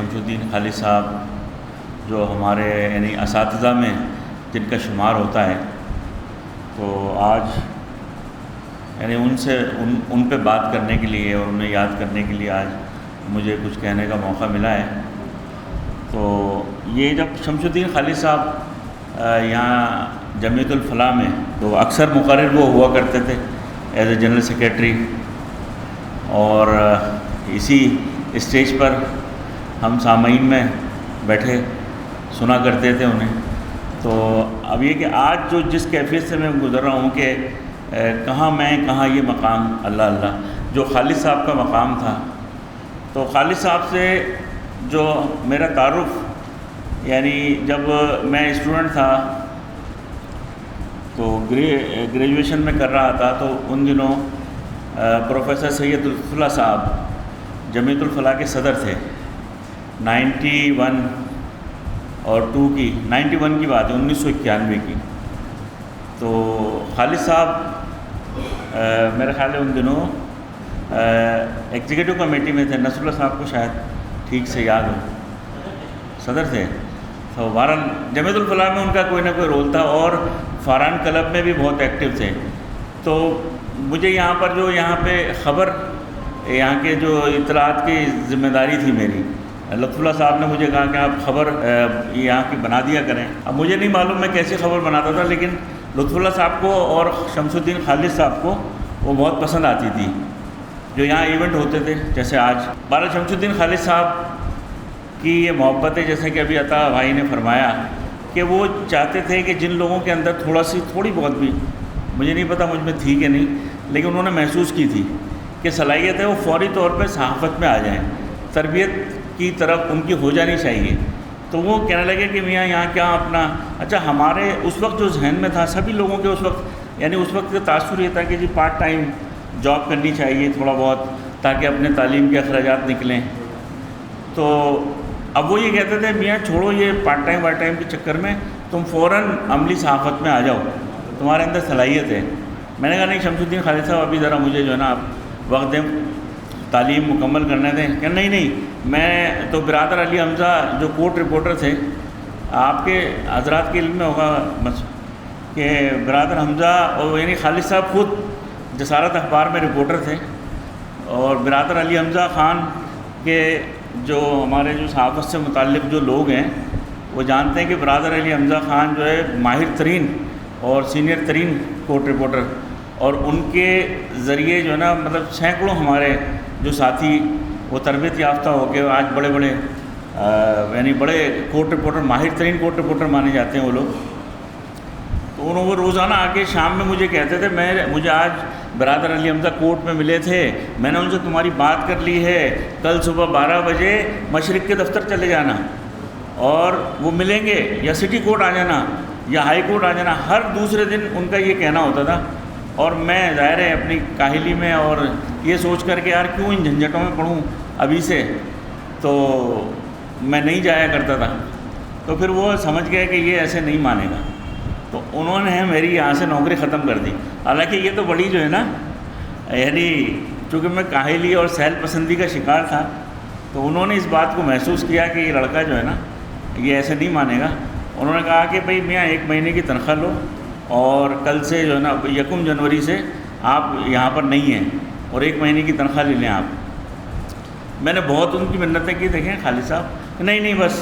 شمس الدین خالد صاحب جو ہمارے یعنی اساتذہ میں جن کا شمار ہوتا ہے، تو آج یعنی ان پہ بات کرنے کے لیے اور انہیں یاد کرنے کے لیے آج مجھے کچھ کہنے کا موقع ملا ہے۔ تو یہ جب شمس الدین خالد صاحب یہاں جمعیت الفلاح میں، تو اکثر مقرر وہ ہوا کرتے تھے ایز اے جنرل سیکریٹری، اور اسی اسٹیج پر ہم سامعین میں بیٹھے سنا کرتے تھے انہیں۔ تو اب یہ کہ آج جو جس کیفیت سے میں گزر رہا ہوں کہ کہاں یہ مقام، اللہ اللہ، جو خالد صاحب کا مقام تھا، تو خالد صاحب سے جو میرا تعارف یعنی جب میں اسٹوڈنٹ تھا تو گریجویشن میں کر رہا تھا، تو ان دنوں پروفیسر سید لطف اللہ صاحب جمعیت الفلاح کے صدر تھے۔ 91 اور 2 کی 91 کی بات ہے، 1991 کی۔ تو خالد صاحب میرے خیال ہے ان دنوں ایگزیکٹو کمیٹی میں تھے، نصر اللہ صاحب کو شاید ٹھیک سے یاد ہو، صدر تھے۔ تو بہرحال جمعیت الفلاح میں ان کا کوئی نہ کوئی رول تھا، اور فاران کلب میں بھی بہت ایکٹیو تھے۔ تو مجھے یہاں پہ خبر، یہاں کے جو اطلاعات کی ذمہ داری تھی میری، لطف اللہ صاحب نے مجھے کہا کہ آپ خبر یہاں کی بنا دیا کریں۔ اب مجھے نہیں معلوم میں کیسی خبر بناتا تھا، لیکن لطف اللہ صاحب کو اور شمس الدین خالد صاحب کو وہ بہت پسند آتی تھی جو یہاں ایونٹ ہوتے تھے جیسے آج۔ بہرحال شمس الدین خالد صاحب کی یہ محبت ہے، جیسے کہ ابھی عطا بھائی نے فرمایا کہ وہ چاہتے تھے کہ جن لوگوں کے اندر تھوڑی بہت بھی، مجھے نہیں پتہ مجھ میں تھی کہ نہیں، لیکن انہوں نے محسوس کی تھی کہ صلاحیت ہے، وہ فوری طور پہ صحافت میں آ جائیں، تربیت کی طرف ان کی ہو جانی چاہیے۔ تو وہ کہنے لگے کہ میاں یہاں کیا اپنا، اچھا ہمارے اس وقت جو ذہن میں تھا سبھی لوگوں کے اس وقت، یعنی اس وقت کا تاثر یہ تھا کہ جی پارٹ ٹائم جاب کرنی چاہیے تھوڑا بہت، تاکہ اپنے تعلیم کے اخراجات نکلیں۔ تو اب وہ یہ کہتے تھے میاں چھوڑو یہ پارٹ ٹائم کے چکر میں، تم فوراً عملی صحافت میں آ جاؤ، تمہارے اندر صلاحیت ہے۔ میں نے کہا نہیں شمس الدین خالد صاحب ابھی ذرا مجھے جو ہے نا آپ وقت دیں، تعلیم مکمل کرنے دیں۔ کہ نہیں میں تو برادر علی حمزہ جو کورٹ رپورٹر تھے، آپ کے حضرات کے علم میں ہوگا کہ برادر حمزہ اور یعنی خالد صاحب خود جسارت اخبار میں رپورٹر تھے، اور برادر علی حمزہ خان کے جو ہمارے جو صحافت سے متعلق جو لوگ ہیں وہ جانتے ہیں کہ برادر علی حمزہ خان جو ہے ماہر ترین اور سینئر ترین کورٹ رپورٹر، اور ان کے ذریعے جو ہے نا مطلب سینکڑوں ہمارے جو ساتھی وہ تربیت یافتہ ہو کے آج بڑے یعنی بڑے کورٹ رپورٹر، ماہر ترین کورٹ رپورٹر مانے جاتے ہیں وہ لوگ۔ تو انہوں وہ روزانہ آ کے شام میں مجھے کہتے تھے، مجھے آج برادر علی حمزہ کورٹ میں ملے تھے، میں نے ان سے تمہاری بات کر لی ہے، کل صبح 12 بجے مشرق کے دفتر چلے جانا اور وہ ملیں گے، یا سٹی کورٹ آ جانا یا ہائی کورٹ آ جانا۔ ہر دوسرے دن ان کا یہ کہنا ہوتا تھا، اور میں ظاہر ہے اپنی کاہلی میں اور یہ سوچ کر کے یار کیوں ان جھنجھٹوں میں پڑھوں ابھی سے، تو میں نہیں جایا کرتا تھا۔ تو پھر وہ سمجھ گئے کہ یہ ایسے نہیں مانے گا، تو انہوں نے میری یہاں سے نوکری ختم کر دی۔ حالانکہ یہ تو بڑی جو ہے نا یعنی چونکہ میں کاہلی اور سہل پسندی کا شکار تھا، تو انہوں نے اس بات کو محسوس کیا کہ یہ لڑکا جو ہے نا یہ ایسے نہیں مانے گا۔ انہوں نے کہا کہ بھئی میاں 1 مہینے کی تنخواہ لو، اور کل سے جو ہے نا 1 جنوری سے آپ یہاں پر نہیں ہیں، اور 1 مہینے کی تنخواہ لے لیں آپ۔ میں نے بہت ان کی منتیں کی، دیکھیں خالد صاحب نہیں بس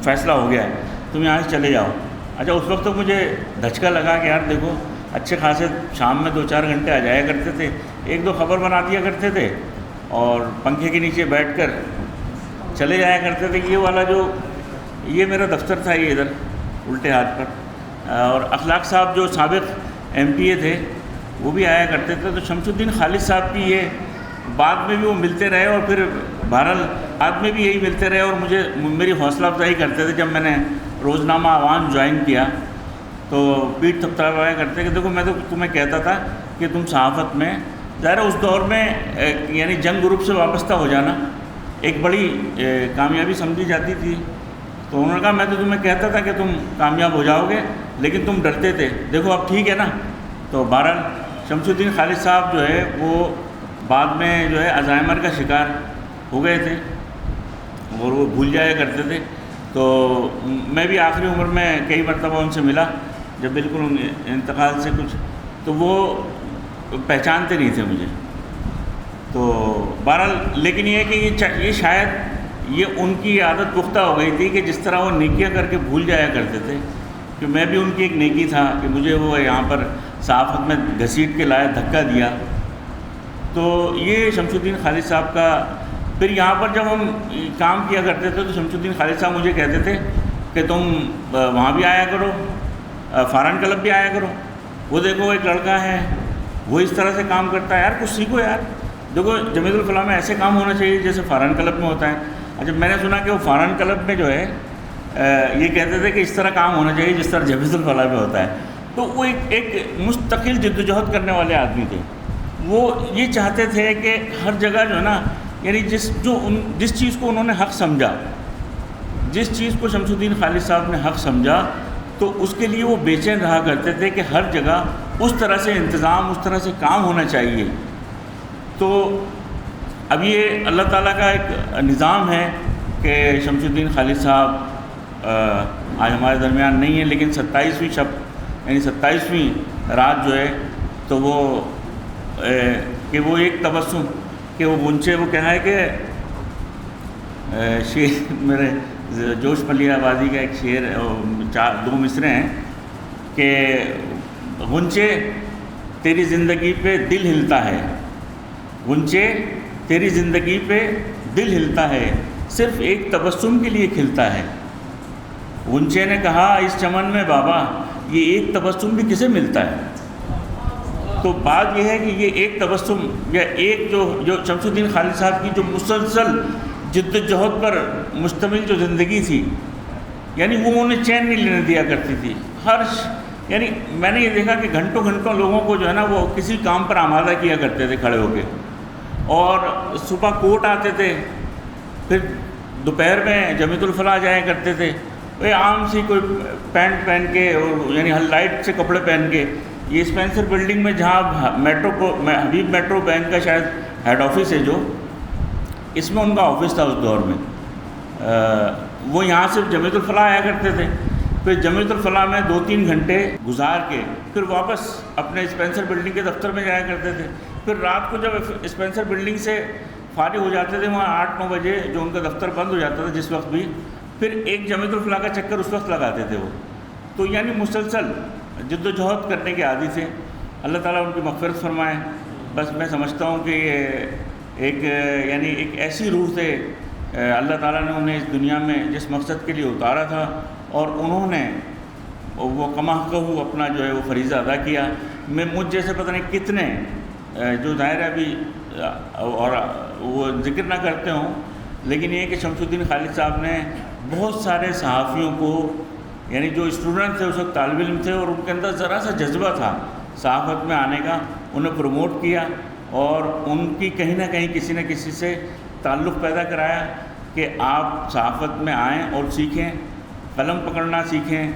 فیصلہ ہو گیا ہے، تم یہاں سے چلے جاؤ۔ اچھا اس وقت تو مجھے دھچکا لگا کہ یار دیکھو اچھے خاصے شام میں 2-4 گھنٹے آ جایا کرتے تھے، 1-2 خبر بنا دیا کرتے تھے، اور پنکھے کے نیچے بیٹھ کر چلے جایا کرتے تھے۔ یہ والا جو یہ میرا دفتر تھا، یہ ادھر الٹے ہاتھ پر، اور اخلاق صاحب جو سابق MPA تھے وہ بھی آیا کرتے تھے۔ تو شمس الدین خالد صاحب کی یہ بعد میں بھی وہ ملتے رہے، اور پھر بہرحال بعد میں بھی یہی ملتے رہے، اور میری حوصلہ افزائی کرتے تھے۔ جب میں نے روزنامہ عوام جوائن کیا تو پیٹھ تھپتھپایا کرتے کہ دیکھو میں تو تمہیں کہتا تھا کہ تم صحافت میں، ظاہر ہے اس دور میں یعنی جنگ گروپ سے وابستہ ہو جانا ایک بڑی کامیابی سمجھی جاتی تھی۔ تو انہوں نے کہا میں تو تمہیں کہتا تھا کہ تم کامیاب ہو جاؤ گے، لیکن تم ڈرتے تھے، دیکھو اب ٹھیک ہے نا۔ تو بہرحال شمس الدین خالد صاحب جو ہے وہ بعد میں جو ہے الزائمر کا شکار ہو گئے تھے، اور وہ بھول جایا کرتے تھے. تو میں بھی آخری عمر میں کئی مرتبہ ان سے ملا جب بالکل ان انتقال سے کچھ، تو وہ پہچانتے نہیں تھے مجھے. تو بہرحال لیکن یہ ہے کہ یہ شاید یہ ان کی عادت پختہ ہو گئی تھی کہ جس طرح وہ نیکیاں کر کے بھول جایا کرتے تھے، کہ میں بھی ان کی ایک نیکی تھا کہ مجھے وہ یہاں پر صحافت میں گھسیٹ کے لایا، دھکا دیا. تو یہ شمس الدین خالد صاحب کا. پھر یہاں پر جب ہم کام کیا کرتے تھے تو شمس الدین خالد صاحب مجھے کہتے تھے کہ تم وہاں بھی آیا کرو، فارن کلب بھی آیا کرو. وہ دیکھو ایک لڑکا ہے وہ اس طرح سے کام کرتا ہے، یار کچھ سیکھو یار. دیکھو جمیعۃ الفلاح میں ایسے کام ہونا چاہیے جیسے فارن کلب میں ہوتا ہے. اچھا میں نے سنا کہ وہ فارن کلب میں جو ہے یہ کہتے تھے کہ اس طرح کام ہونا چاہیے جس طرح جمیعۃ الفلاح میں ہوتا ہے. تو وہ ایک مستقل جد و جہد کرنے والے آدمی تھے. وہ یہ چاہتے تھے کہ ہر جگہ جو ہے نا، یعنی جس چیز کو انہوں نے حق سمجھا، جس چیز کو شمس الدین خالد صاحب نے حق سمجھا، تو اس کے لیے وہ بے چین رہا کرتے تھے کہ ہر جگہ اس طرح سے انتظام، اس طرح سے کام ہونا چاہیے. تو اب یہ اللہ تعالیٰ کا ایک نظام ہے کہ شمس الدین خالد صاحب آج ہمارے درمیان نہیں ہے، لیکن 27ویں شب یعنی 27ویں رات جو ہے تو وہ کہ وہ ایک تبسم کہ وہ گنچے، وہ کہا ہے کہ شعر میرے جوش ملیح آبادی کا ایک شعر ہے، 2 مصرے ہیں کہ غنچے تیری زندگی پہ دل ہلتا ہے، غنچے تیری زندگی پہ دل ہلتا ہے، صرف ایک تبسم کے لیے کھلتا ہے. غنچے نے کہا اس چمن میں بابا یہ ایک تبسم بھی کسے ملتا ہے. تو بات یہ ہے کہ یہ ایک تبسم یا ایک جو شمس الدین خالد صاحب کی جو مسلسل جد و جہد پر مشتمل جو زندگی تھی، یعنی وہ انہیں چین نہیں لینے دیا کرتی تھی. یعنی میں نے یہ دیکھا کہ گھنٹوں گھنٹوں لوگوں کو جو ہے نا وہ کسی کام پر آمادہ کیا کرتے تھے کھڑے ہو کے، اور صبح کوٹ آتے تھے، پھر دوپہر میں جمیعۃ الفلاح جایا کرتے تھے، وہ عام سی کوئی پینٹ پہن کے، اور یعنی لائٹ سے کپڑے پہن کے. یہ اسپینسر بلڈنگ میں جہاں حبیب میٹرو بینک کا شاید ہیڈ آفس ہے، جو اس میں ان کا آفس تھا اس دور میں، وہ یہاں سے جمیعۃ الفلاح آیا کرتے تھے. پھر جمیعۃ الفلاح میں 2-3 گھنٹے گزار کے پھر واپس اپنے اسپینسر بلڈنگ کے دفتر میں جایا کرتے تھے. پھر رات کو جب اسپینسر بلڈنگ سے فارغ ہو جاتے تھے، وہاں 8-9 بجے جو ان کا دفتر بند ہو جاتا تھا جس وقت بھی، پھر ایک جمیعۃ الفلاح کا چکر اس وقت لگاتے تھے وہ. تو یعنی مسلسل جد و جہد کرنے کے عادی تھے. اللہ تعالیٰ ان کی مغفرت فرمائے. بس میں سمجھتا ہوں کہ یہ ایک ایسی روح تھے، اللہ تعالیٰ نے انہیں اس دنیا میں جس مقصد کے لیے اتارا تھا، اور انہوں نے وہ کما حقہ اپنا جو ہے وہ فریضہ ادا کیا. مجھ جیسے پتہ نہیں کتنے جو ظاہر ہے ابھی اور وہ ذکر نہ کرتے ہوں، لیکن یہ کہ شمس الدین خالد صاحب نے بہت سارے صحافیوں کو، یعنی جو اسٹوڈنٹ تھے اس وقت طالب علم تھے اور ان کے اندر ذرا سا جذبہ تھا صحافت میں آنے کا، انہیں پروموٹ کیا اور ان کی کہیں نہ کہیں کسی نہ کسی سے تعلق پیدا کرایا کہ آپ صحافت میں آئیں اور سیکھیں، قلم پکڑنا سیکھیں،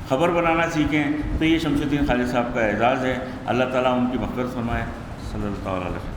خبر بنانا سیکھیں. تو یہ شمس الدین خالد صاحب کا اعزاز ہے. اللہ تعالیٰ ان کی مغفرت فرمائے. صلی اللہ علیہ وسلم.